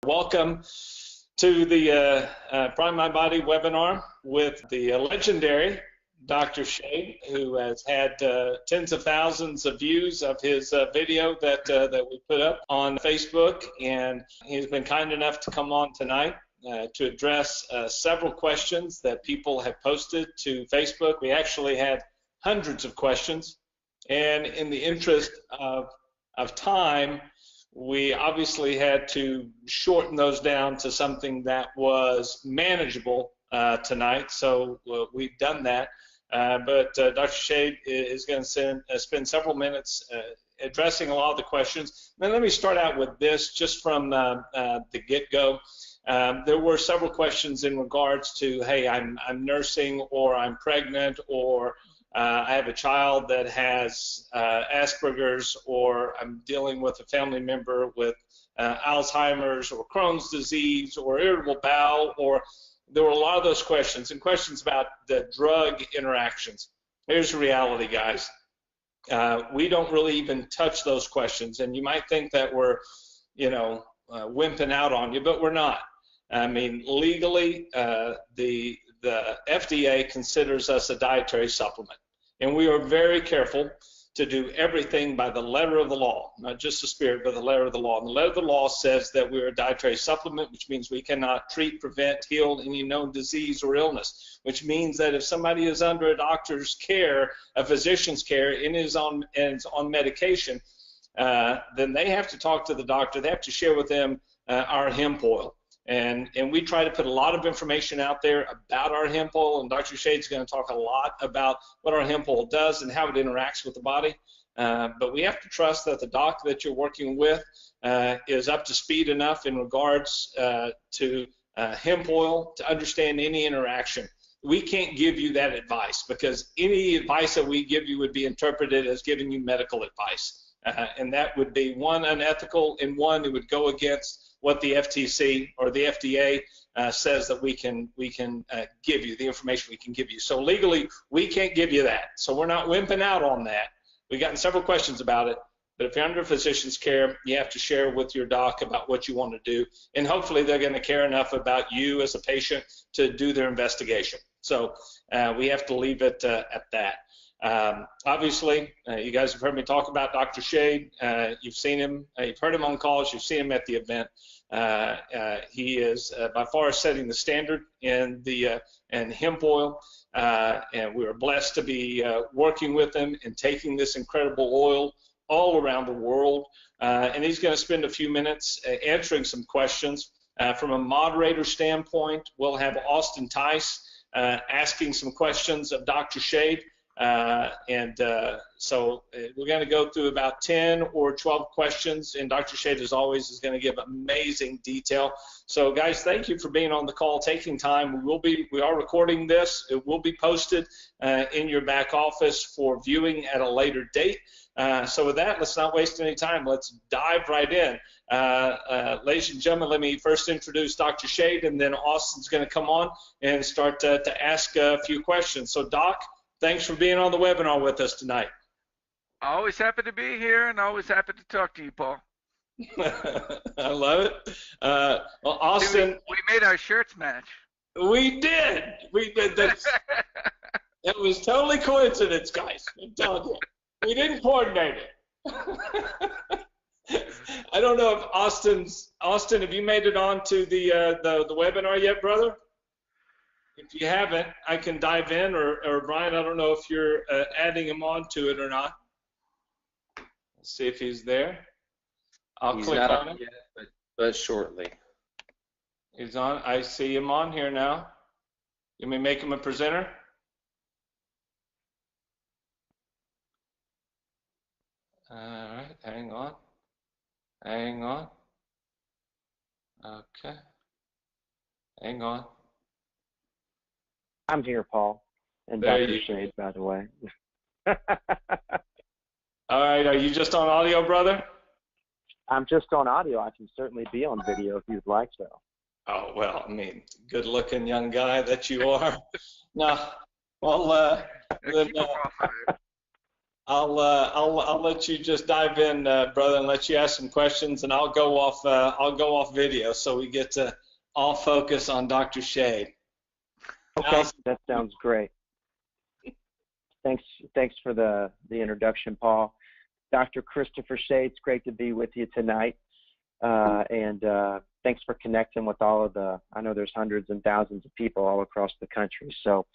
Welcome to the Prime My Body webinar with the legendary Dr. Shade, who has had tens of thousands of views of his video that we put up on Facebook, and he's been kind enough to come on tonight to address several questions that people have posted to Facebook. We actually had hundreds of questions, and in the interest of time, we obviously had to shorten those down to something that was manageable tonight, so we've done that. But Dr. Shade is going to spend several minutes addressing a lot of the questions. Now, let me start out with this just from the get-go. There were several questions in regards to, hey, I'm nursing, or I'm pregnant, or I have a child that has Asperger's, or I'm dealing with a family member with Alzheimer's or Crohn's disease or irritable bowel, or there were a lot of those questions and questions about the drug interactions. Here's the reality, guys. We don't really even touch those questions, and you might think that we're, wimping out on you, but we're not. I mean, legally, the FDA considers us a dietary supplement. And we are very careful to do everything by the letter of the law, not just the spirit, but the letter of the law. And the letter of the law says that we're a dietary supplement, which means we cannot treat, prevent, heal any known disease or illness, which means that if somebody is under a doctor's care, a physician's care, and is on medication, then they have to talk to the doctor. They have to share with them our hemp oil. And we try to put a lot of information out there about our hemp oil, and Dr. Shade's going to talk a lot about what our hemp oil does and how it interacts with the body. But we have to trust that the doctor that you're working with is up to speed enough in regards to hemp oil to understand any interaction. We can't give you that advice, because any advice that we give you would be interpreted as giving you medical advice. And that would be, one, unethical, and one, it would go against what the FTC or the FDA says that we can give you, the information we can give you. So legally, we can't give you that. So we're not wimping out on that. We've gotten several questions about it, but if you're under a physician's care, you have to share with your doc about what you want to do, and hopefully they're going to care enough about you as a patient to do their investigation. So we have to leave it at that. Obviously, you guys have heard me talk about Dr. Shade. You've seen him, you've heard him on calls, you've seen him at the event. He is by far setting the standard in hemp oil, and we are blessed to be working with him and taking this incredible oil all around the world. And he's going to spend a few minutes answering some questions. From a moderator standpoint, we'll have Austin Tice asking some questions of Dr. Shade. So we're going to go through about 10 or 12 questions, and Dr. Shade, as always, is going to give amazing detail. So guys, thank you for being on the call, taking time. We are recording this. It will be posted in your back office for viewing at a later date. So with that, let's not waste any time. Let's dive right in. Ladies and gentlemen, let me first introduce Dr. Shade, and then Austin's going to come on and start to ask a few questions. So Doc, thanks for being on the webinar with us tonight. Always happy to be here, and always happy to talk to you, Paul. I love it. Well, Austin, we made our shirts match. We did. We did. It was totally coincidence, guys. I'm telling you. We didn't coordinate it. I don't know if Austin, have you made it on to the webinar yet, brother? If you haven't, I can dive in, or Brian, I don't know if you're adding him on to it or not. Let's see if he's there. He's not on yet, but shortly. He's on. I see him on here now. You may make him a presenter. All right, hang on. Hang on. Okay. Hang on. I'm here, Paul, and Dr. Shade, by the way. All right, are you just on audio, brother? I'm just on audio. I can certainly be on video if you'd like so. Oh, well, I mean, good-looking young guy that you are. No, well, I'll let you just dive in, brother, and let you ask some questions, and I'll go off video so we get to all focus on Dr. Shade. Okay, that sounds great. Thanks for the introduction, Paul. Dr. Christopher Shade, it's great to be with you tonight, and thanks for connecting with all of I know there's hundreds and thousands of people all across the country. So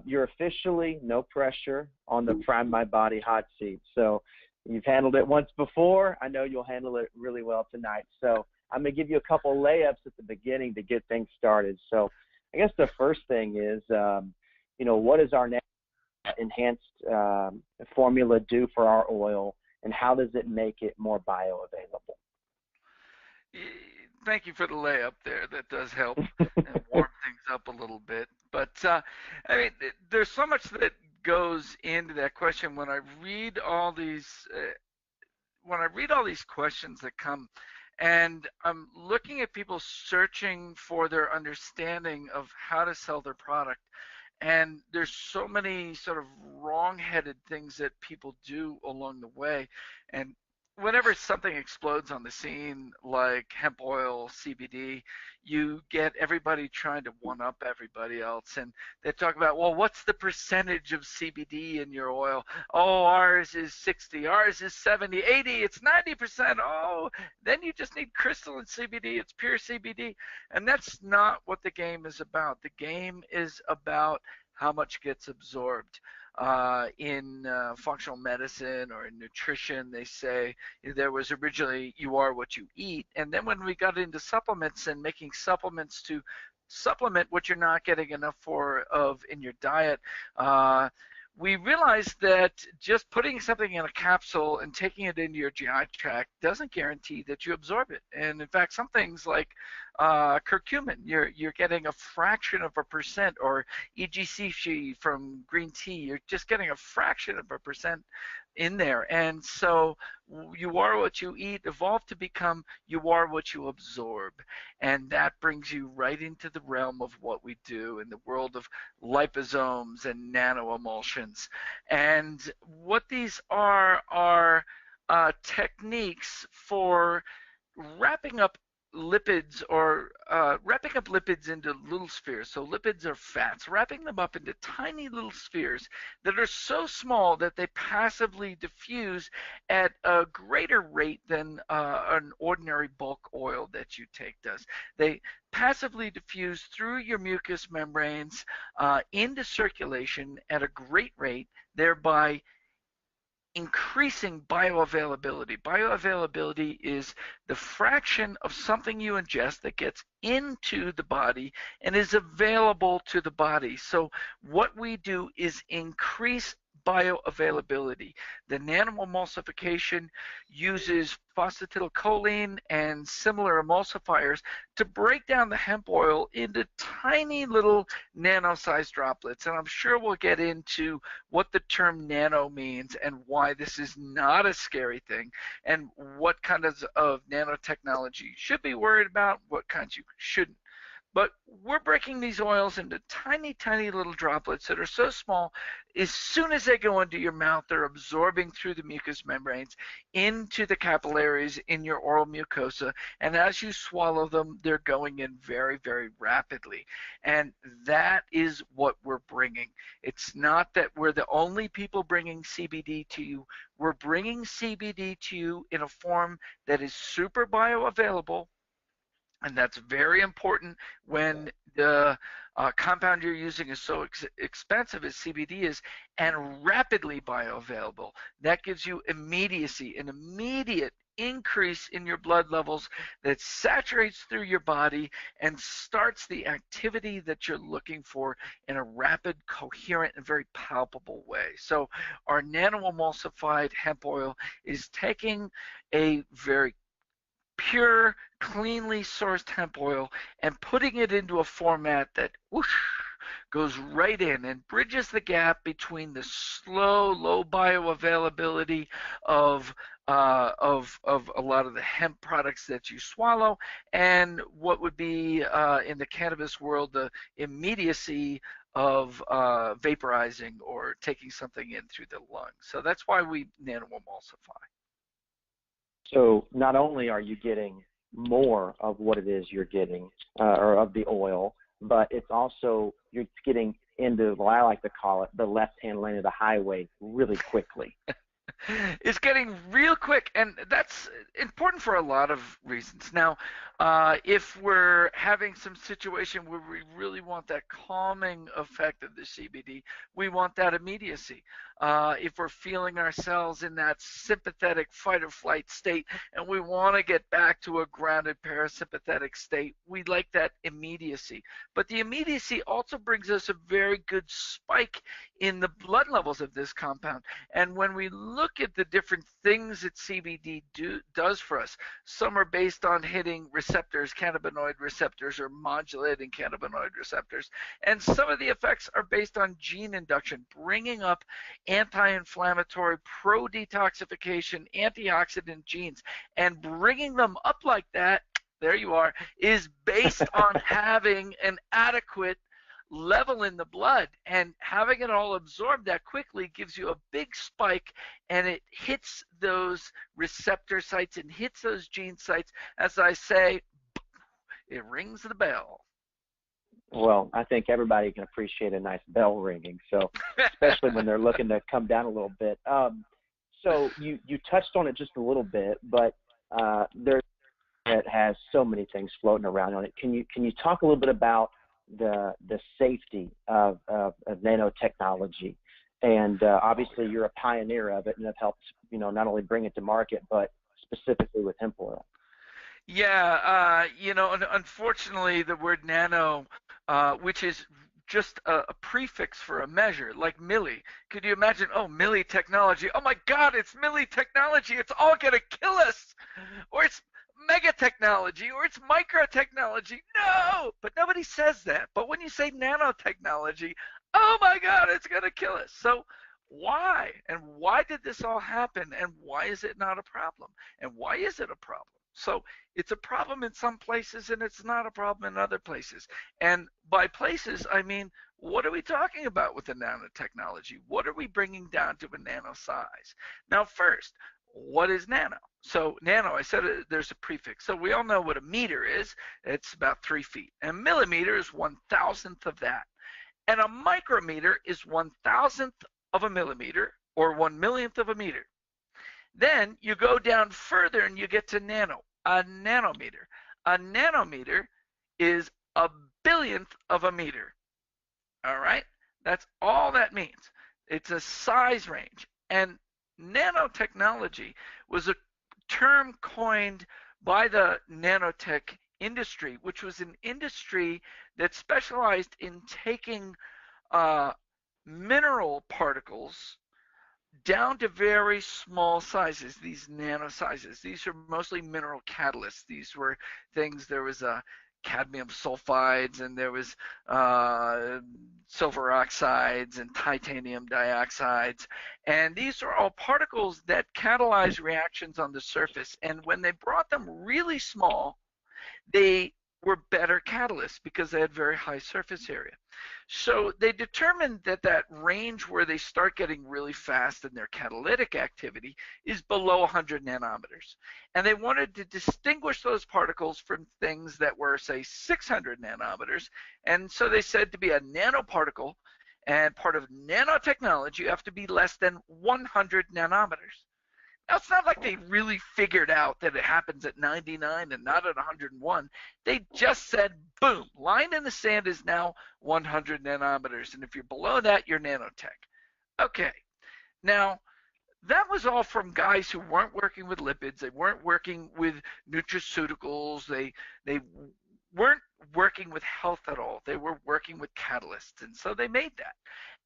you're officially, no pressure, on the Prime My Body hot seat. So you've handled it once before. I know you'll handle it really well tonight. So I'm going to give you a couple layups at the beginning to get things started. So I guess the first thing is, what does our enhanced formula do for our oil, and how does it make it more bioavailable? Thank you for the layup there. That does help and warm things up a little bit. But I mean, there's so much that goes into that question. When I read all these questions that come, and I'm looking at people searching for their understanding of how to sell their product, and there's so many sort of wrong-headed things that people do along the way. And whenever something explodes on the scene like hemp oil, CBD, you get everybody trying to one-up everybody else. And they talk about, well, what's the percentage of CBD in your oil? Oh, ours is 60, ours is 70, 80, it's 90%. Oh, then you just need crystalline CBD, it's pure CBD. And that's not what the game is about. The game is about how much gets absorbed. In functional medicine or in nutrition, they say there was originally you are what you eat. And then when we got into supplements and making supplements to supplement what you're not getting enough of in your diet, we realized that just putting something in a capsule and taking it into your GI tract doesn't guarantee that you absorb it. And in fact, some things like curcumin, you're getting a fraction of a percent, or EGCG from green tea, you're just getting a fraction of a percent in there. And so you are what you eat evolved to become you are what you absorb. And that brings you right into the realm of what we do in the world of liposomes and nanoemulsions. And what these are techniques for wrapping up lipids, or wrapping up lipids into little spheres. So lipids are fats, wrapping them up into tiny little spheres that are so small that they passively diffuse at a greater rate than an ordinary bulk oil that you take does. They passively diffuse through your mucous membranes into circulation at a great rate, thereby increasing bioavailability. Bioavailability is the fraction of something you ingest that gets into the body and is available to the body. So what we do is increase bioavailability. The nanoemulsification uses phosphatidylcholine and similar emulsifiers to break down the hemp oil into tiny little nano-sized droplets. And I'm sure we'll get into what the term nano means and why this is not a scary thing, and what kinds of nanotechnology you should be worried about, what kinds you shouldn't. But we're breaking these oils into tiny, tiny little droplets that are so small, as soon as they go into your mouth, they're absorbing through the mucous membranes into the capillaries in your oral mucosa. And as you swallow them, they're going in very, very rapidly. And that is what we're bringing. It's not that we're the only people bringing CBD to you. We're bringing CBD to you in a form that is super bioavailable. And that's very important when the compound you're using is so expensive as CBD is, and rapidly bioavailable. That gives you immediacy, an immediate increase in your blood levels that saturates through your body and starts the activity that you're looking for in a rapid, coherent, and very palpable way. So our nano-emulsified hemp oil is taking a very pure, cleanly sourced hemp oil and putting it into a format that whoosh, goes right in and bridges the gap between the slow, low bioavailability of a lot of the hemp products that you swallow, and what would be in the cannabis world the immediacy of vaporizing or taking something in through the lungs. So that's why we nano-emulsify. So not only are you getting more of what it is you're getting, or of the oil, but it's also, you're getting into what I like to call it, the left-hand lane of the highway really quickly. It's getting real quick, and that's important for a lot of reasons. Now, if we're having some situation where we really want that calming effect of the CBD, we want that immediacy. If we're feeling ourselves in that sympathetic fight or flight state and we want to get back to a grounded parasympathetic state, we like that immediacy. But the immediacy also brings us a very good spike in the blood levels of this compound. And when we look at the different things that CBD does for us, some are based on hitting receptors, cannabinoid receptors, or modulating cannabinoid receptors. And some of the effects are based on gene induction, bringing up anti-inflammatory, pro-detoxification, antioxidant genes. And bringing them up like that, there you are, is based on having an adequate level in the blood, and having it all absorbed that quickly gives you a big spike, and it hits those receptor sites and hits those gene sites. As I say, it rings the bell. Well, I think everybody can appreciate a nice bell ringing, so especially when they're looking to come down a little bit. So you touched on it just a little bit, but there it has so many things floating around on it. Can you talk a little bit about the safety of nanotechnology? And obviously you're a pioneer of it and have helped, not only bring it to market, but specifically with hemp oil. Yeah, unfortunately the word nano, which is just a prefix for a measure, like milli. Could you imagine, oh, milli technology, oh my God, it's milli technology, it's all gonna kill us. Or it's mega technology, or it's micro technology. No, but nobody says that. But when you say nanotechnology, oh my God, it's going to kill us. So why? And why did this all happen? And why is it not a problem? And why is it a problem? So it's a problem in some places and it's not a problem in other places. And by places, I mean, what are we talking about with the nanotechnology? What are we bringing down to a nano size? Now, first, what is nano? So nano, I said there's a prefix. So we all know what a meter is. It's about 3 feet. And a millimeter is 1,000th of that. And a micrometer is 1,000th of a millimeter, or 1 millionth of a meter. Then you go down further and you get to nano, a nanometer. A nanometer is a billionth of a meter. All right? That's all that means. It's a size range. And nanotechnology was a term coined by the nanotech industry, which was an industry that specialized in taking mineral particles down to very small sizes, these nano sizes. These are mostly mineral catalysts. These were things, there was cadmium sulfides, and there was silver oxides and titanium dioxides. And these are all particles that catalyze reactions on the surface. And when they brought them really small, they were better catalysts because they had very high surface area. So they determined that that range where they start getting really fast in their catalytic activity is below 100 nanometers. And they wanted to distinguish those particles from things that were, say, 600 nanometers. And so they said to be a nanoparticle and part of nanotechnology, you have to be less than 100 nanometers. Now, it's not like they really figured out that it happens at 99 and not at 101. They just said, boom, line in the sand is now 100 nanometers. And if you're below that, you're nanotech. Okay. Now, that was all from guys who weren't working with lipids. They weren't working with nutraceuticals. They weren't working with health at all. They were working with catalysts. And so they made that.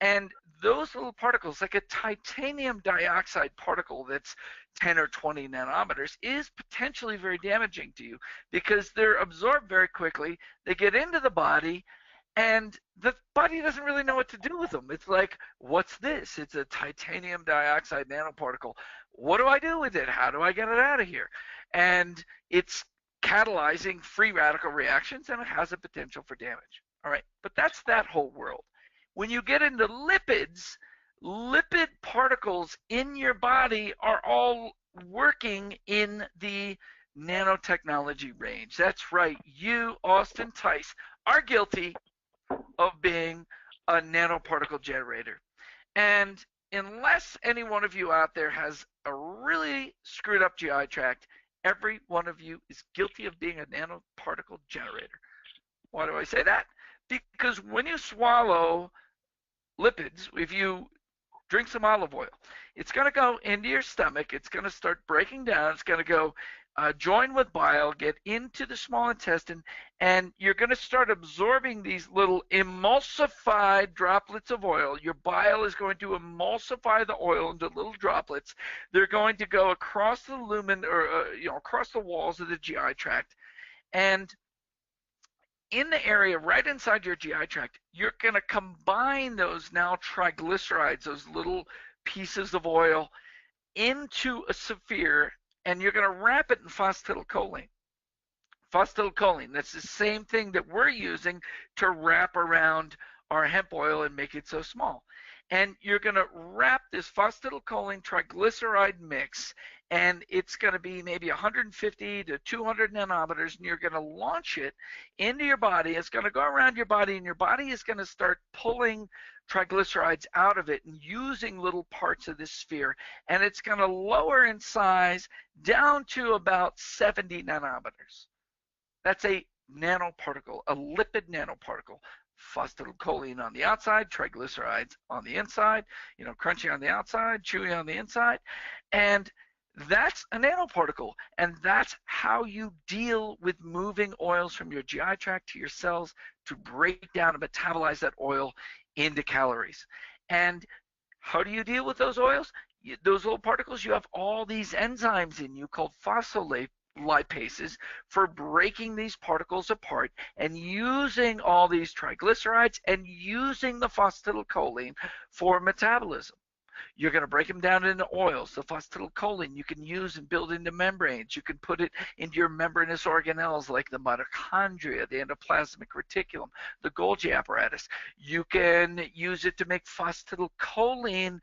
And those little particles, like a titanium dioxide particle that's 10 or 20 nanometers, is potentially very damaging to you because they're absorbed very quickly. They get into the body, and the body doesn't really know what to do with them. It's like, what's this? It's a titanium dioxide nanoparticle. What do I do with it? How do I get it out of here? And it's catalyzing free radical reactions, and it has a potential for damage. All right, but that's that whole world. When you get into lipids, lipid particles in your body are all working in the nanotechnology range. That's right. You, Austin Tice, are guilty of being a nanoparticle generator. And unless any one of you out there has a really screwed up GI tract, every one of you is guilty of being a nanoparticle generator. Why do I say that? Because when you swallow lipids, if you drink some olive oil, it's going to go into your stomach. It's going to start breaking down. It's going to go join with bile, get into the small intestine, and you're going to start absorbing these little emulsified droplets of oil. Your bile is going to emulsify the oil into little droplets. They're going to go across the lumen, or across the walls of the GI tract, and in the area right inside your GI tract, you're going to combine those now triglycerides, those little pieces of oil, into a sphere, and you're going to wrap it in phosphatidylcholine. Phosphatidylcholine, that's the same thing that we're using to wrap around our hemp oil and make it so small. And you're going to wrap this phosphatidylcholine triglyceride mix, and it's going to be maybe 150 to 200 nanometers, and you're going to launch it into your body. It's going to go around your body, and your body is going to start pulling triglycerides out of it and using little parts of this sphere, and it's going to lower in size down to about 70 nanometers. That's a nanoparticle, a lipid nanoparticle. Phosphatidylcholine on the outside, triglycerides on the inside, crunchy on the outside, chewy on the inside, and that's a nanoparticle, and that's how you deal with moving oils from your GI tract to your cells to break down and metabolize that oil into calories. And how do you deal with those oils? Those little particles, you have all these enzymes in you called phospholipases for breaking these particles apart and using all these triglycerides and using the phosphatidylcholine for metabolism. You're going to break them down into oils. The phosphatidylcholine you can use and build into membranes. You can put it into your membranous organelles like the mitochondria, the endoplasmic reticulum, the Golgi apparatus. You can use it to make acetylcholine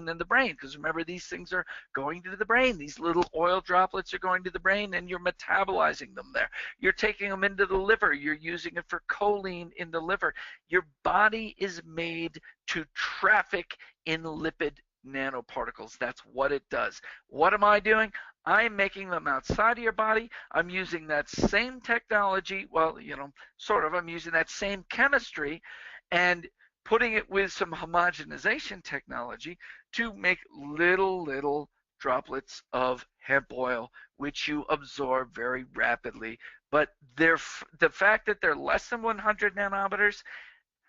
in the brain, because remember, these things are going to the brain. These little oil droplets are going to the brain, and you're metabolizing them there. You're taking them into the liver. You're using it for choline in the liver. Your body is made to traffic in lipid nanoparticles. That's what it does. What am I doing? I'm making them outside of your body. I'm using that same technology. Well, sort of. I'm using that same chemistry and putting it with some homogenization technology to make little droplets of hemp oil, which you absorb very rapidly. But the fact that they're less than 100 nanometers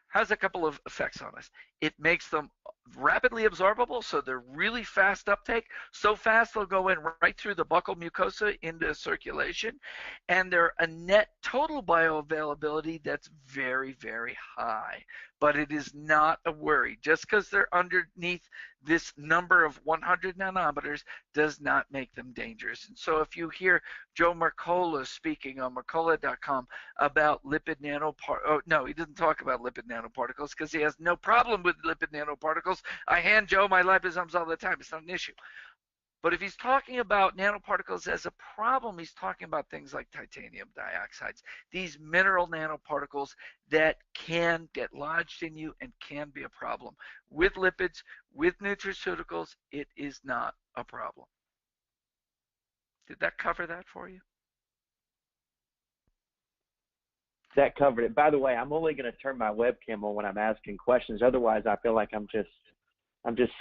has a couple of effects on us. It makes them rapidly absorbable, so they're really fast uptake. So fast they'll go in right through the buccal mucosa into circulation, and they're a net total bioavailability that's very, very high. But it is not a worry. Just because they're underneath this number of 100 nanometers does not make them dangerous. And so if you hear Joe Mercola speaking on Mercola.com about lipid nanoparticles, no, he doesn't talk about lipid nanoparticles because he has no problem with lipid nanoparticles. I hand Joe my liposomes all the time. It's not an issue. But if he's talking about nanoparticles as a problem, he's talking about things like titanium dioxides, these mineral nanoparticles that can get lodged in you and can be a problem. With lipids, with nutraceuticals, it is not a problem. Did that cover that for you? That covered it. By the way, I'm only going to turn my webcam on when I'm asking questions. Otherwise, I feel like I'm just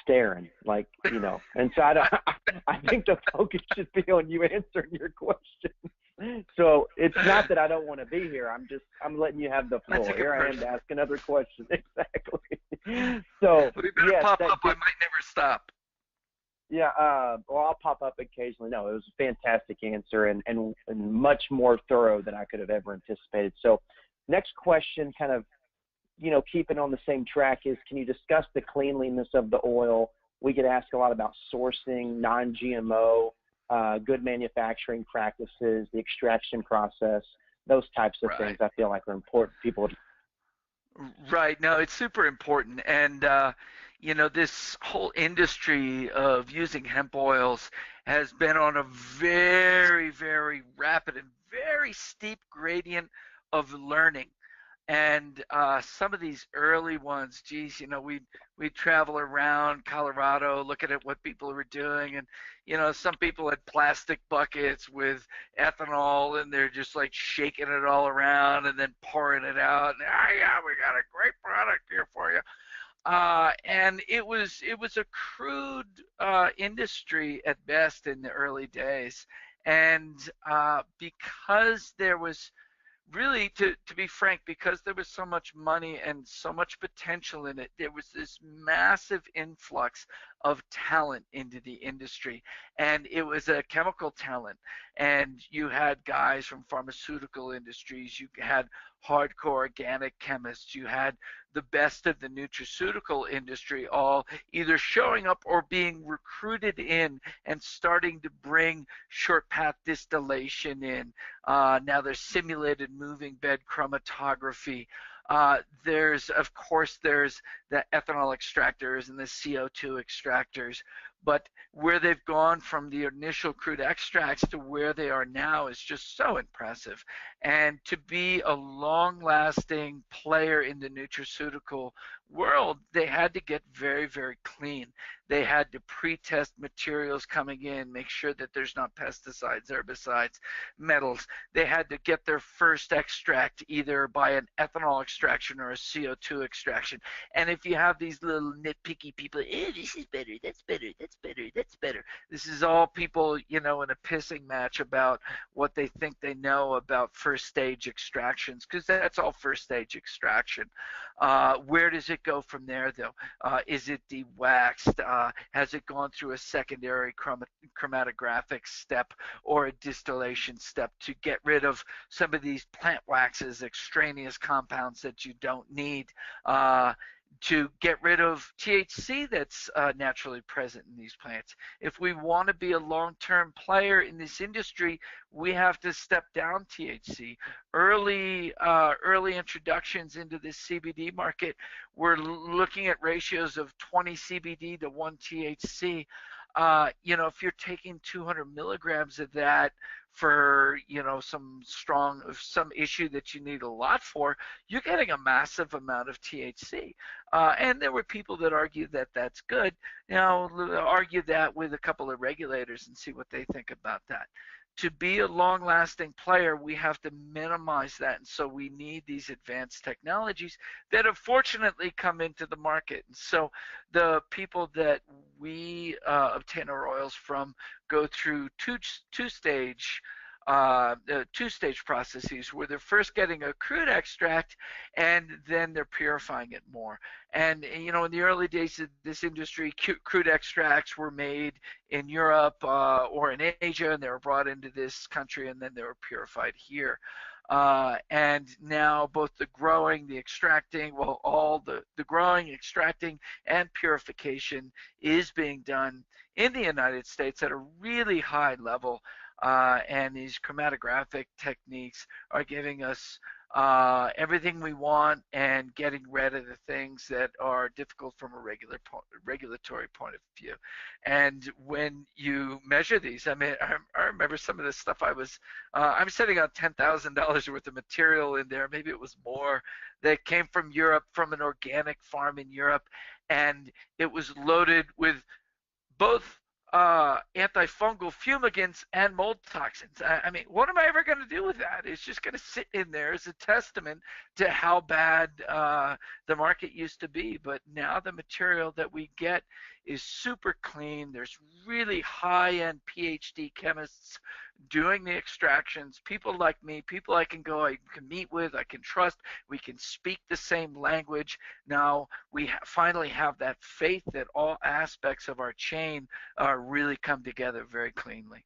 staring, like, and so I think the focus should be on you answering your question. So it's not that I don't want to be here. I'm letting you have the floor. Here I am to ask another question. Exactly. So we better pop up. I might never stop. Yeah. Well, I'll pop up occasionally. No, it was a fantastic answer and much more thorough than I could have ever anticipated. So next question, kind of, keeping on the same track, is can you discuss the cleanliness of the oil? We get asked a lot about sourcing, non-GMO, good manufacturing practices, the extraction process, those types of things I feel like are important for people to. Right. No, it's super important. And, this whole industry of using hemp oils has been on a very, very rapid and very steep gradient of learning. And some of these early ones, geez, we'd travel around Colorado looking at what people were doing, and some people had plastic buckets with ethanol, and they're just like shaking it all around and then pouring it out. And yeah, we got a great product here for you. And it was a crude industry at best in the early days, and because there was really, to be frank, because there was so much money and so much potential in it, there was this massive influx of talent into the industry. And it was a chemical talent. And you had guys from pharmaceutical industries, you had hardcore organic chemists, you had the best of the nutraceutical industry all either showing up or being recruited in and starting to bring short path distillation in. Now there's simulated moving bed chromatography. There's the ethanol extractors and the CO2 extractors, but where they've gone from the initial crude extracts to where they are now is just so impressive. And to be a long-lasting player in the nutraceutical world, they had to get very, very clean. They had to pre-test materials coming in, make sure that there's not pesticides, herbicides, metals. They had to get their first extract either by an ethanol extraction or a CO2 extraction. And if you have these little nitpicky people, this is better, that's better, that's better, that's better. This is all people, in a pissing match about what they think they know about first stage extractions, because that's all first stage extraction. Where does it go from there, though? Is it de-waxed? Has it gone through a secondary chromatographic step or a distillation step to get rid of some of these plant waxes, extraneous compounds that you don't need? To get rid of THC that's naturally present in these plants. If we want to be a long-term player in this industry, we have to step down THC. Early introductions into this CBD market, we're looking at ratios of 20 CBD to 1 THC. If you're taking 200 milligrams of that for some issue that you need a lot for, you're getting a massive amount of THC. And there were people that argued that that's good. Argue that with a couple of regulators and see what they think about that. To be a long-lasting player, we have to minimize that, and so we need these advanced technologies that have fortunately come into the market. And so the people that we obtain our oils from go through two-stage processes where they're first getting a crude extract and then they're purifying it more. And in the early days of this industry, crude extracts were made in Europe or in Asia, and they were brought into this country, and then they were purified here. And now both the growing, the extracting, all the growing, extracting, and purification is being done in the United States at a really high level. And these chromatographic techniques are giving us everything we want and getting rid of the things that are difficult from a regulatory point of view. And when you measure these, I remember some of the stuff I'm sending out $10,000 worth of material in there, maybe it was more, that came from Europe, from an organic farm in Europe, and it was loaded with both antifungal fumigants and mold toxins. What am I ever going to do with that? It's just going to sit in there as a testament to how bad the market used to be. But now the material that we get is super clean. There's really high-end PhD chemists doing the extractions, people like me, people I can meet with, I can trust, we can speak the same language. Now we finally have that faith that all aspects of our chain really come together very cleanly.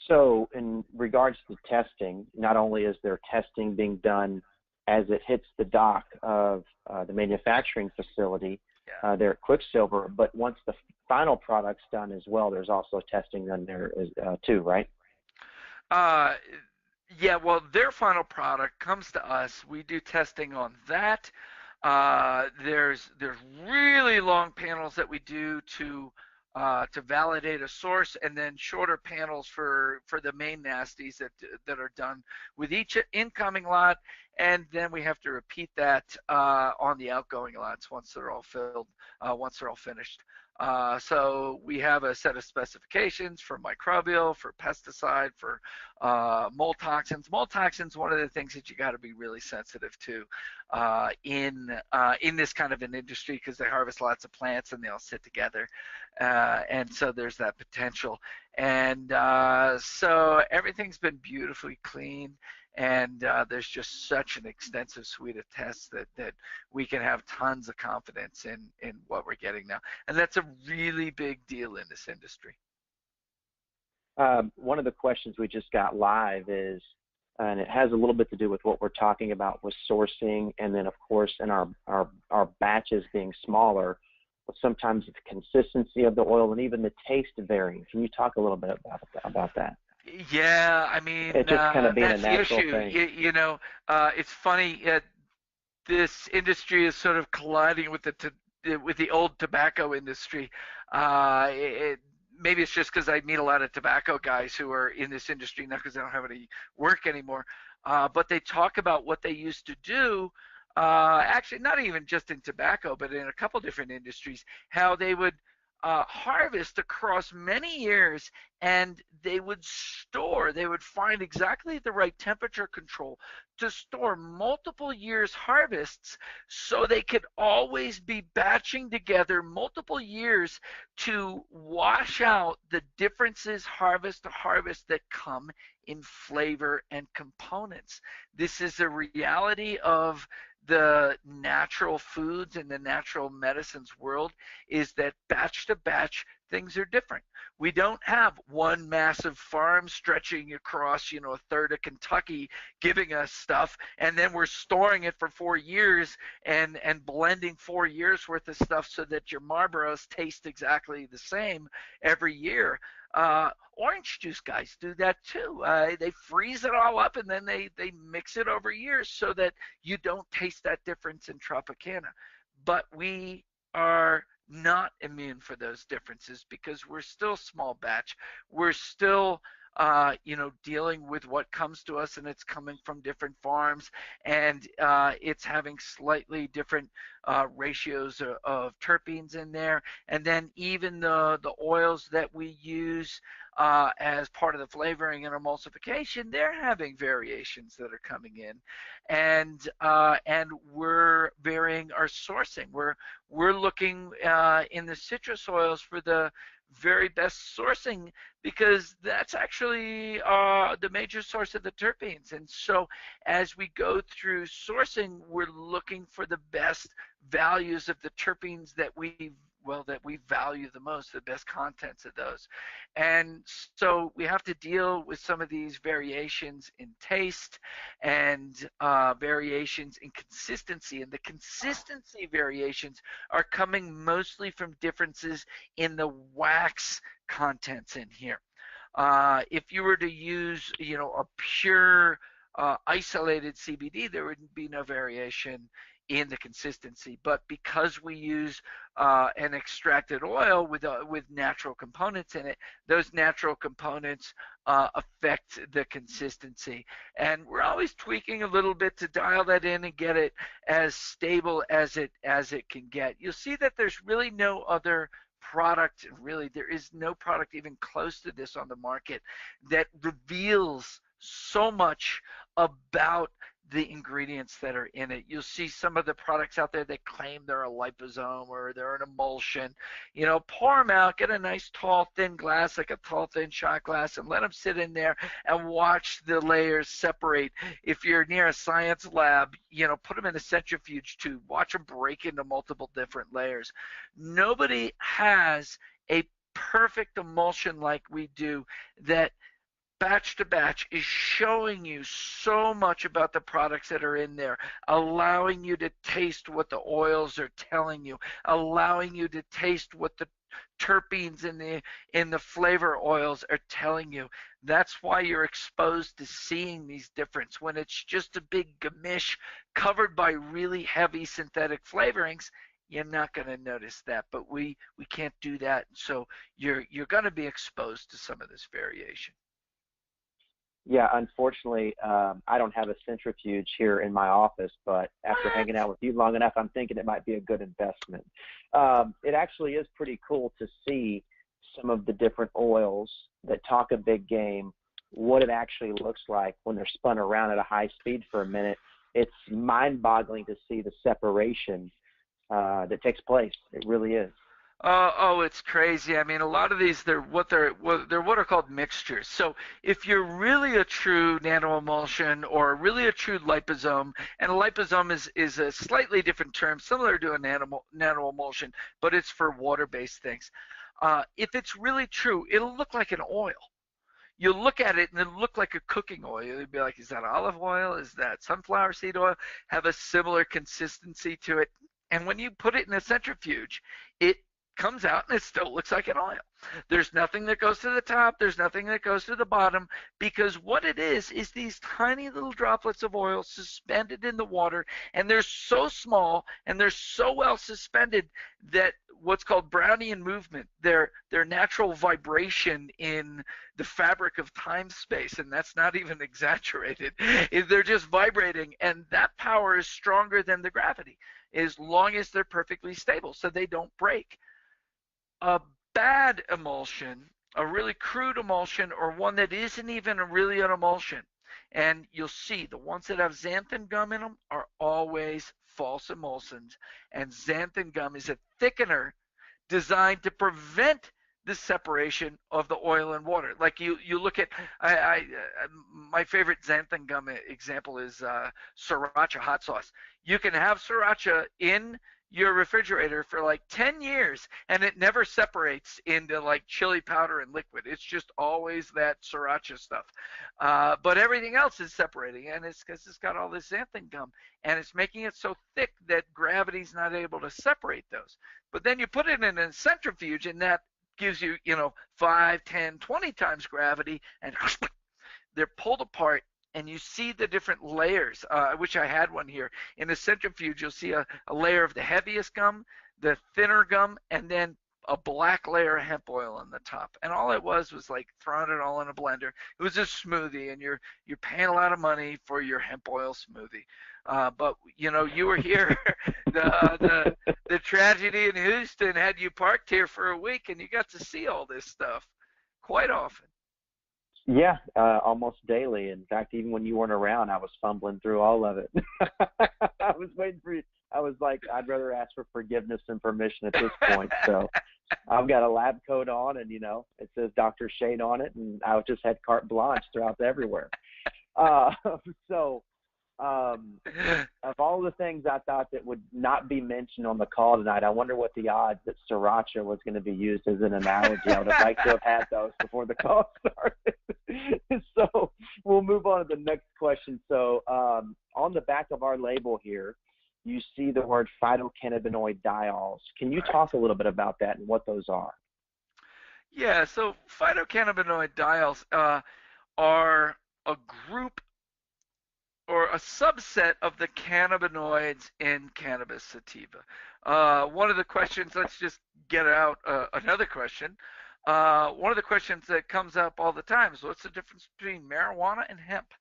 So in regards to testing, not only is there testing being done as it hits the dock of the manufacturing facility there at Quicksilver, but once the final product's done as well, there's also testing done there too, right? Yeah, well, their final product comes to us. We do testing on that. There's really long panels that we do to validate a source, and then shorter panels for the main nasties that are done with each incoming lot, and then we have to repeat that on the outgoing lots once they're all filled, once they're all finished. So we have a set of specifications for microbial, for pesticide, for mold toxins. Mold toxins, one of the things that you got to be really sensitive to in this kind of an industry, because they harvest lots of plants and they all sit together, and so there's that potential. And so everything's been beautifully clean, and there's just such an extensive suite of tests that we can have tons of confidence in what we're getting now, and that's a really big deal in this industry. One of the questions we just got live is, and it has a little bit to do with what we're talking about with sourcing, and then of course in our batches being smaller, sometimes it's consistency of the oil and even the taste varying. Can you talk a little bit about that? Yeah, I mean, it's just kind of being that's a natural the issue. thing. You know, it's funny. This industry is sort of colliding with the old tobacco industry. Maybe it's just because I meet a lot of tobacco guys who are in this industry now because they don't have any work anymore. But they talk about what they used to do. Actually, not even just in tobacco, but in a couple different industries, how they would harvest across many years, and they would find exactly the right temperature control to store multiple years harvests, so they could always be batching together multiple years to wash out the differences harvest to harvest that come in flavor and components. This is a reality of the natural foods and the natural medicines world, is that batch to batch things are different. We don't have one massive farm stretching across, a third of Kentucky giving us stuff, and then we're storing it for 4 years and blending 4 years worth of stuff so that your Marlboros taste exactly the same every year. Orange juice guys do that too. They freeze it all up and then they mix it over years so that you don't taste that difference in Tropicana. But we are not immune for those differences because we're still small batch. We're still dealing with what comes to us, and it's coming from different farms, and it's having slightly different ratios of terpenes in there. And then even the oils that we use as part of the flavoring and emulsification, they're having variations that are coming in, and we're varying our sourcing. We're looking in the citrus oils for the very best sourcing, because that's actually the major source of the terpenes. And so as we go through sourcing, we're looking for the best values of the terpenes that we value the most, the best contents of those. And so we have to deal with some of these variations in taste and variations in consistency. And the consistency variations are coming mostly from differences in the wax contents in here. If you were to use, a pure isolated CBD, there would be no variation in the consistency. But because we use an extracted oil with natural components in it, those natural components affect the consistency. And we're always tweaking a little bit to dial that in and get it as stable as it can get. You'll see that there's really no other product, really there is no product even close to this on the market that reveals so much about the ingredients that are in it. You'll see some of the products out there that claim they're a liposome or they're an emulsion. Pour them out, get a nice tall thin glass, like a tall thin shot glass, and let them sit in there and watch the layers separate. If you're near a science lab, put them in a centrifuge tube, watch them break into multiple different layers. Nobody has a perfect emulsion like we do that batch to batch is showing you so much about the products that are in there, allowing you to taste what the oils are telling you, allowing you to taste what the terpenes in the flavor oils are telling you. That's why you're exposed to seeing these differences. When it's just a big gamish covered by really heavy synthetic flavorings, you're not going to notice that. But we can't do that, so you're going to be exposed to some of this variation. Yeah, unfortunately, I don't have a centrifuge here in my office, but after hanging out with you long enough, I'm thinking it might be a good investment. It actually is pretty cool to see some of the different oils that talk a big game, what it actually looks like when they're spun around at a high speed for a minute. It's mind-boggling to see the separation that takes place. It really is. Oh, it's crazy. I mean, a lot of these, they're what are called mixtures. So if you're really a true nanoemulsion or really a true liposome, and a liposome is a slightly different term, similar to a nanoemulsion, but it's for water-based things. If it's really true, it'll look like an oil. You'll look at it and it'll look like a cooking oil. You'll be like, is that olive oil? Is that sunflower seed oil? Have a similar consistency to it. And when you put it in a centrifuge, it comes out and it still looks like an oil. There's nothing that goes to the top. There's nothing that goes to the bottom, because what it is these tiny little droplets of oil suspended in the water, and they're so small and they're so well suspended that what's called Brownian movement, their natural vibration in the fabric of time-space, and that's not even exaggerated. They're just vibrating, and that power is stronger than the gravity as long as they're perfectly stable, so they don't break. A bad emulsion, a really crude emulsion, or one that isn't even really an emulsion, and you'll see the ones that have xanthan gum in them are always false emulsions, and xanthan gum is a thickener designed to prevent the separation of the oil and water. Like you look at, my favorite xanthan gum example is sriracha hot sauce. You can have sriracha in your refrigerator for like 10 years and it never separates into like chili powder and liquid. It's just always that sriracha stuff. But everything else is separating, and it's because it's got all this xanthan gum, and it's making it so thick that gravity's not able to separate those. But then you put it in a centrifuge, and that gives you, 5, 10, 20 times gravity, and they're pulled apart, and you see the different layers. I wish I had one here. In the centrifuge, you'll see a layer of the heaviest gum, the thinner gum, and then a black layer of hemp oil on the top. And all it was like throwing it all in a blender. It was a smoothie, and you're paying a lot of money for your hemp oil smoothie. But you were here. The tragedy in Houston had you parked here for a week, and you got to see all this stuff quite often. Yeah, almost daily. In fact, even when you weren't around, I was fumbling through all of it. I was waiting for you. I was like, I'd rather ask for forgiveness than permission at this point. So I've got a lab coat on, and, it says Dr. Shade on it, and I just had carte blanche throughout everywhere. Of all the things I thought that would not be mentioned on the call tonight, I wonder what the odds that sriracha was going to be used as an analogy. I would have liked to have had those before the call started. So we'll move on to the next question. So on the back of our label here, you see the word phytocannabinoid diols. Can you talk a little bit about that and what those are? Yeah, so phytocannabinoid diols are a group or a subset of the cannabinoids in cannabis sativa. One of the questions, let's just get out another question. One of the questions that comes up all the time is, what's the difference between marijuana and hemp?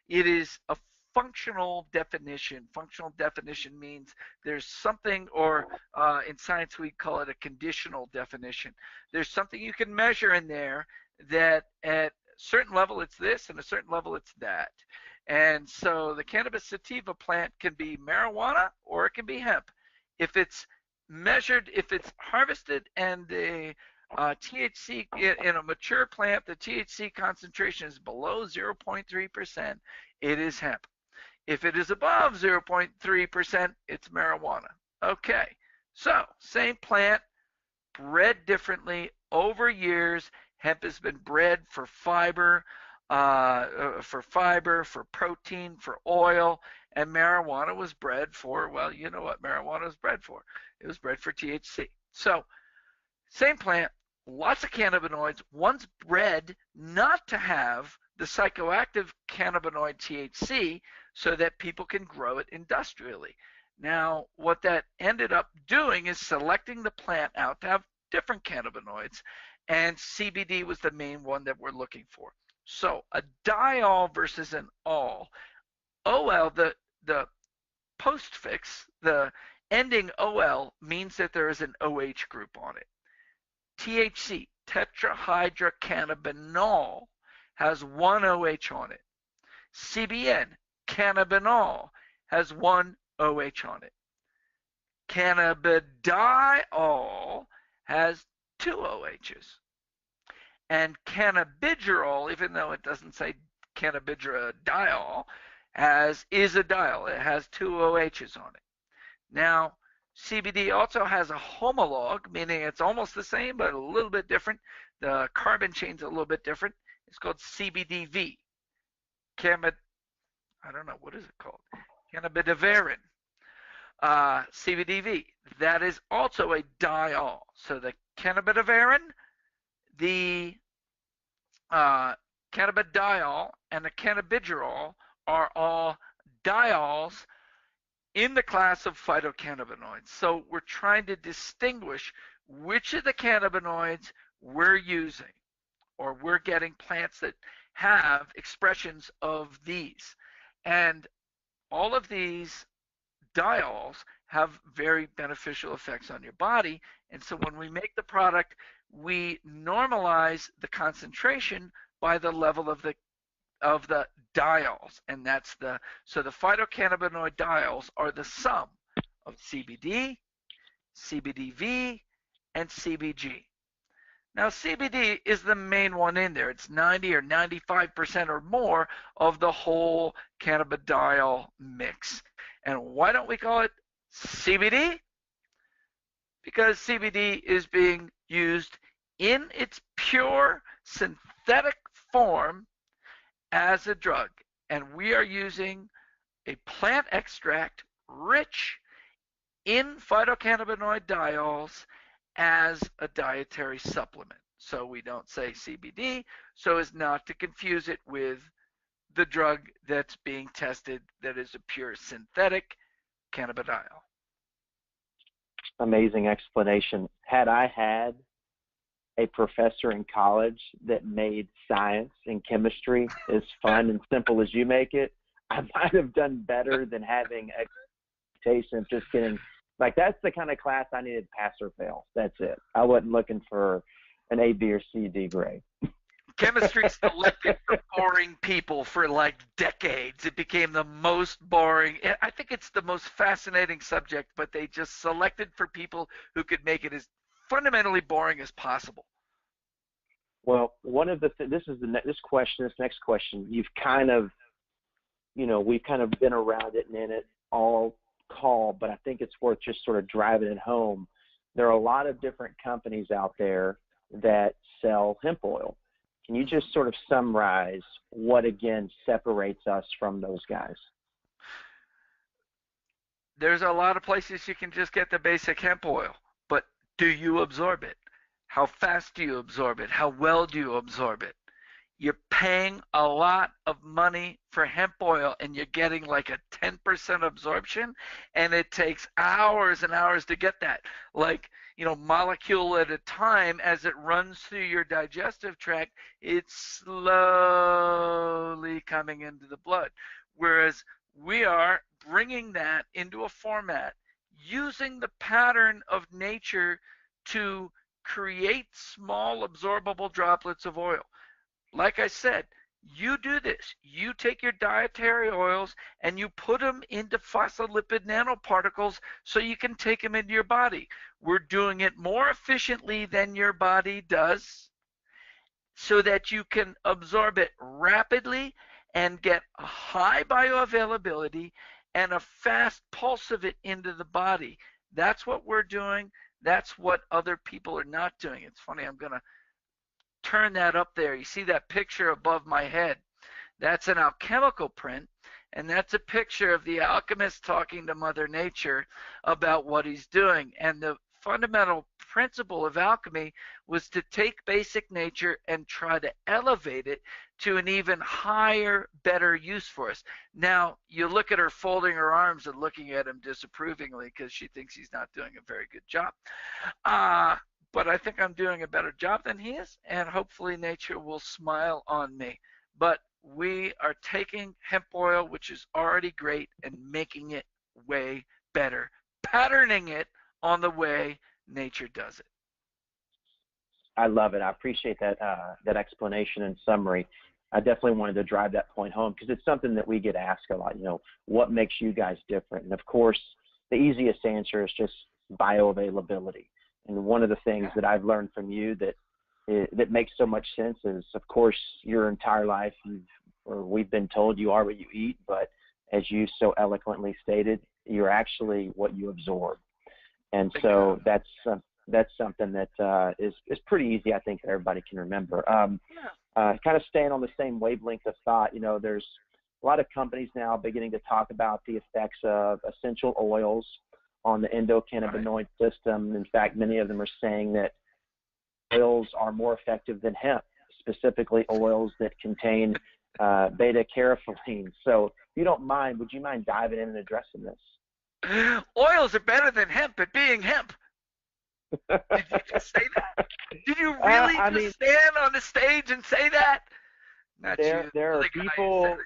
It is a functional definition. Functional definition means there's something, or in science we call it a conditional definition. There's something you can measure in there that at a certain level it's this, and a certain level it's that. And so the cannabis sativa plant can be marijuana or it can be hemp. If it's measured, if it's harvested and the THC in a mature plant, the THC concentration is below 0.3%, it is hemp. If it is above 0.3%, it's marijuana. Okay, so same plant, bred differently over years. Hemp has been bred for fiber, for protein, for oil, and marijuana was bred for, well, you know what marijuana was bred for. It was bred for THC. So Same plant, lots of cannabinoids. One's bred not to have the psychoactive cannabinoid THC so that people can grow it industrially. Now, what that ended up doing is selecting the plant out to have different cannabinoids, and CBD was the main one that we're looking for. So a diol versus an ol. OL, the postfix, the ending OL means that there is an OH group on it. THC, tetrahydrocannabinol, has one OH on it. CBN, cannabinol, has one OH on it. Cannabidiol has two OHs. And cannabigerol, even though it doesn't say cannabidiol, is a diol. It has two OHs on it. Now, CBD also has a homolog, meaning it's almost the same but a little bit different. The carbon chain's a little bit different. It's called CBDV. I don't know, what is it called? Cannabidivarin. CBDV. That is also a diol. So the cannabidivarin, the cannabidiol, and the cannabigerol are all diols in the class of phytocannabinoids. So we're trying to distinguish which of the cannabinoids we're using, or we're getting plants that have expressions of these. And all of these diols have very beneficial effects on your body. And so when we make the product, we normalize the concentration by the level of the diols, and so the phytocannabinoid diols are the sum of CBD, CBDV, and CBG. Now CBD is the main one in there. It's 90 or 95% or more of the whole cannabidiol mix. And why don't we call it CBD? Because CBD is being used in its pure synthetic form as a drug, and we are using a plant extract rich in phytocannabinoid diols as a dietary supplement. So we don't say CBD so as not to confuse it with the drug that's being tested that is a pure synthetic cannabidiol. Amazing explanation. Had I had a professor in college that made science and chemistry as fun and simple as you make it, I might have done better than having expectations. Just kidding. Like, that's the kind of class I needed, pass or fail. That's it. I wasn't looking for an A, B, or C, D grade. Chemistry selected for boring people for like decades. It became the most boring. I think it's the most fascinating subject, but they just selected for people who could make it as fundamentally boring as possible. Well, one of the this next question, you've kind of, we've kind of been around it and in it all call, but I think it's worth just sort of driving it home. There are a lot of different companies out there that sell hemp oil. Can you just sort of summarize what, again, separates us from those guys? There's a lot of places you can just get the basic hemp oil, but do you absorb it? How fast do you absorb it? How well do you absorb it? You're paying a lot of money for hemp oil and you're getting like a 10% absorption, and it takes hours and hours to get that. Like, molecule at a time, as it runs through your digestive tract, it's slowly coming into the blood. Whereas we are bringing that into a format using the pattern of nature to create small absorbable droplets of oil. Like I said, you do this. You take your dietary oils and you put them into phospholipid nanoparticles so you can take them into your body. We're doing it more efficiently than your body does so that you can absorb it rapidly and get a high bioavailability and a fast pulse of it into the body. That's what we're doing. That's what other people are not doing. It's funny, I'm going to turn that up there. You see that picture above my head? That's an alchemical print, and that's a picture of the alchemist talking to Mother Nature about what he's doing. And the fundamental principle of alchemy was to take basic nature and try to elevate it to an even higher, better use for us. Now, you look at her folding her arms and looking at him disapprovingly because she thinks he's not doing a very good job. But I think I'm doing a better job than he is, and hopefully nature will smile on me. But we are taking hemp oil, which is already great, and making it way better, patterning it on the way nature does it. I love it. I appreciate that that explanation and summary. I definitely wanted to drive that point home because it's something that we get asked a lot. You know, what makes you guys different? And of course, the easiest answer is just bioavailability. And one of the things that I've learned from you that makes so much sense is, of course, your entire life we've been told you are what you eat, but as you so eloquently stated, you're actually what you absorb. And so that's something that is pretty easy, I think, that everybody can remember. Kind of staying on the same wavelength of thought, you know, there's a lot of companies now beginning to talk about the effects of essential oils on the endocannabinoid system. In fact, many of them are saying that oils are more effective than hemp, specifically oils that contain beta-carotene. So if you don't mind, would you mind diving in and addressing this? Oils are better than hemp at being hemp. Did you just say that? Did you really stand on the stage and say that? Not you. There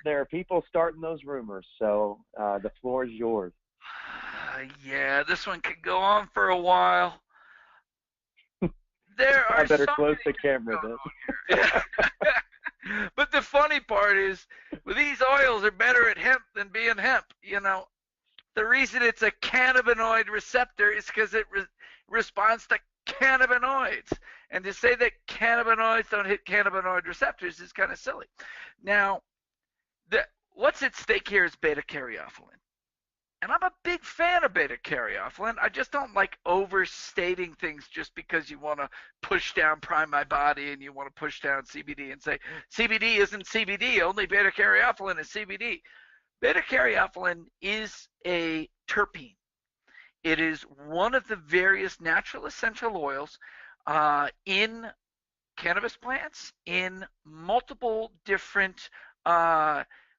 are people starting those rumors, so the floor is yours. Yeah, this one could go on for a while. I better close the camera then. But the funny part is, well, these oils are better at hemp than being hemp. You know, the reason it's a cannabinoid receptor is because it responds to cannabinoids. And to say that cannabinoids don't hit cannabinoid receptors is kind of silly. Now, what's at stake here is beta-caryophyllene. And I'm a big fan of beta-caryophyllene. I just don't like overstating things just because you want to push down Prime My Body and you want to push down CBD and say, CBD isn't CBD, only beta-caryophyllene is CBD. Beta-caryophyllene is a terpene. It is one of the various natural essential oils in cannabis plants, in multiple different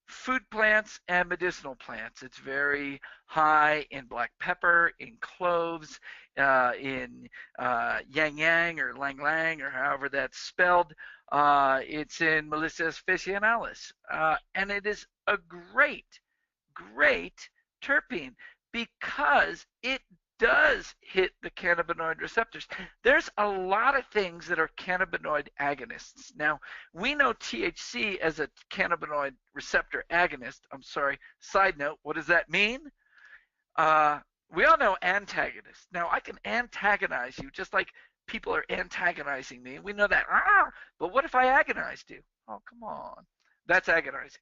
food plants and medicinal plants. It's very high in black pepper, in cloves, in yang yang or lang lang or however that's spelled. It's in Melissa officinalis. And it is a great terpene because it does hit the cannabinoid receptors. There's a lot of things that are cannabinoid agonists. Now, we know THC as a cannabinoid receptor agonist. I'm sorry, side note, what does that mean? We all know antagonist. Now, I can antagonize you just like people are antagonizing me. We know that. But what if I agonized you? Oh, come on. That's agonizing.